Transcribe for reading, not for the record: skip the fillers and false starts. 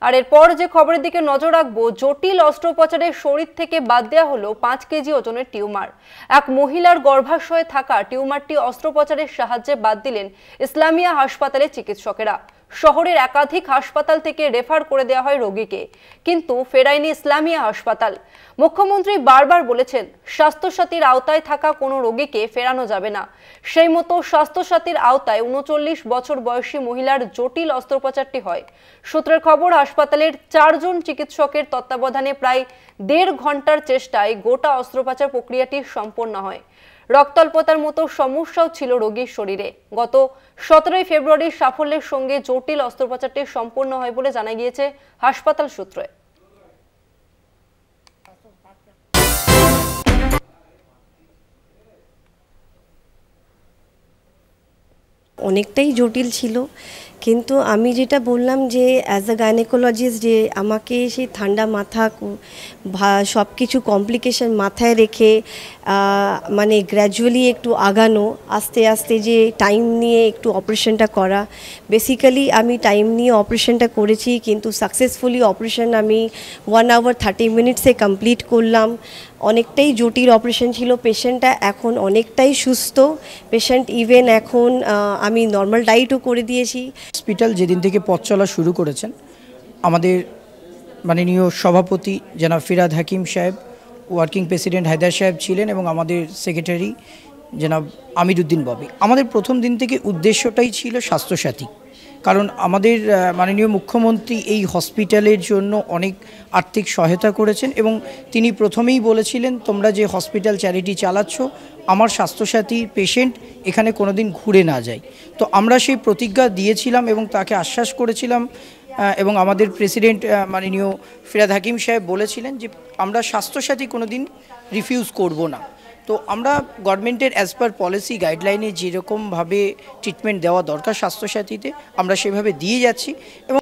আর এরপর যে খবরের দিকে নজর রাখবো, জটিল অস্ত্রোপচারে শরীর থেকে বাদ দেওয়া হলো 5 কেজি ওজনের টিউমার। এক মহিলার গর্ভাশয়ে থাকা টিউমারটি অস্ত্রোপচারের সাহায্যে বাদ দিলেন ইসলামিয়া হাসপাতালের চিকিৎসকেরা। শহরের একাধিক হাসপাতাল থেকে রেফার করে দেওয়া হয় রোগীকে, কিন্তু ফেরায়নি ইসলামিয়া হাসপাতাল। মুখ্যমন্ত্রী বারবার বলেছেন, স্বাস্থ্যসাথীর আওতায় থাকা কোনো রোগীকে ফেরানো যাবে না। সেই মতো স্বাস্থ্যসাথীর আওতায় 39 বছর বয়সী মহিলার জটিল অস্ত্রোপচারটি হয়। সূত্রের খবর, হাসপাতালের 4 জন চিকিৎসকের তত্ত্বাবধানে প্রায় 1.5 ঘন্টার চেষ্টায় গোটা অস্ত্রোপচার প্রক্রিয়াটি সম্পন্ন হয়। রক্তাল্পতার মতো সমস্যাও ছিল রোগীর শরীরে। গত 17 ফেব্রুয়ারির সাফল্যের সঙ্গে জটিল অস্ত্রোপচারটি সম্পন্ন হয় বলে জানা গিয়েছে হাসপাতাল সূত্রে। অনেকটাই জটিল ছিল, কিন্তু আমি যেটা বললাম যে অ্যাজ আ গাইনোকোলজিস্ট যে আমাকে সেই ঠান্ডা মাথা সব কিছু কমপ্লিকেশন মাথায় রেখে মানে গ্র্যাজুয়ালি একটু আগানো, আস্তে আস্তে যে টাইম নিয়ে একটু অপারেশনটা করা। বেসিক্যালি আমি টাইম নিয়ে অপারেশনটা করেছি, কিন্তু সাকসেসফুলি অপারেশন আমি 1 hour 30 মিনিটসে কমপ্লিট করলাম। অনেকটাই জটিল অপারেশন ছিল। পেশেন্টটা এখন অনেকটাই সুস্থ। পেশেন্ট ইভেন এখন আমি নর্মাল ডায়েটও করে দিয়েছি। হসপিটাল যেদিন থেকে পথ চলা শুরু করেছেন, আমাদের মাননীয় সভাপতি জনাব ফিরহাদ হাকিম সাহেব, ওয়ার্কিং প্রেসিডেন্ট হায়দার সাহেব ছিলেন এবং আমাদের সেক্রেটারি জনাব আমিরুদ্দিন ববি। আমাদের প্রথম দিন থেকে উদ্দেশ্যটাই ছিল স্বাস্থ্যসাথী, কারণ আমাদের মাননীয় মুখ্যমন্ত্রী এই হসপিটালের জন্য অনেক আর্থিক সহায়তা করেছেন এবং তিনি প্রথমেই বলেছিলেন, তোমরা যে হসপিটাল চ্যারিটি চালাচ্ছ, আমার স্বাস্থ্যসাথী পেশেন্ট এখানে কোনোদিন ঘুরে না যায়। তো আমরা সেই প্রতিজ্ঞা দিয়েছিলাম এবং তাকে আশ্বাস করেছিলাম, এবং আমাদের প্রেসিডেন্ট মাননীয় ফিরহাদ হাকিম সাহেব বলেছিলেন যে আমরা স্বাস্থ্যসাথী কোনোদিন রিফিউজ করব না। তো আমরা গভর্নমেন্টের অ্যাজ পার পলিসি গাইডলাইনে যেরকমভাবে ট্রিটমেন্ট দেওয়া দরকার স্বাস্থ্যসাথীতে, আমরা সেভাবে দিয়ে যাচ্ছি এবং